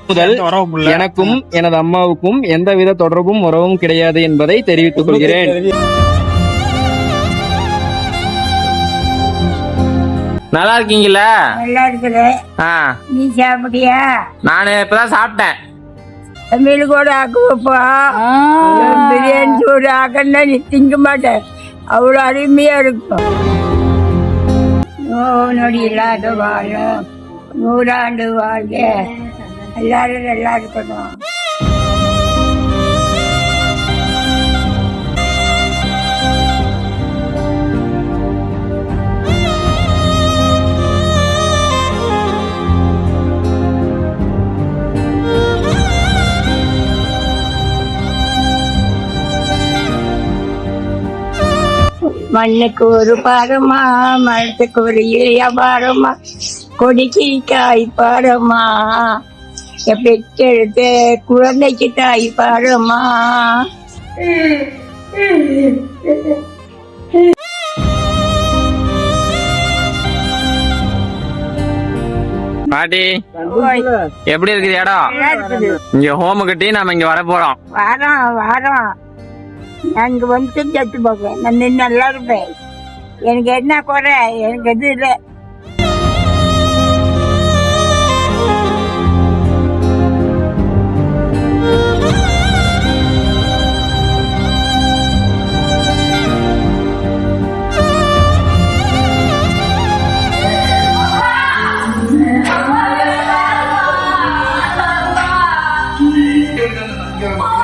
முதல் எனக்கும் எனது அம்மாவுக்கும் எந்தவித தொடர்பும் உறவும் கிடையாது என்பதை தெரிவித்துக் கொள்கிறேன். நல்லா இருக்கீங்களா? நல்லா இருக்குது. நீ சாப்பிட்டியா? நானு இப்பதான் சாப்பிட்டேன். மீன் கூட ஆக்குவப்பா. பிரியாணி சோறு ஆக்கன்னா நீ திங்க மாட்டேன். அவ்வளோ அருமையா இருக்கும். நோடி இல்லாத வாழும், நூறாண்டு வாழ்க. எல்லாரும் நல்லா இருக்கணும். மண்ணுக்கு ஒரு பாரமா, மரத்துக்கு ஒரு வியாபாரமா, கொடிக்கு காய் பாரமா, பெற்றெடுத்த குழந்தைக்கு தாய் பாரமா. பாட்டி எப்படி இருக்குது இடம்? இங்க ஹோமு கட்டி நாம இங்க வர போறோம். வாரம் நான் இங்க வந்து செத்து போவேன். நான் நல்லா இருப்பேன். எனக்கு என்ன குறை? எனக்கு எது இல்லை. Good.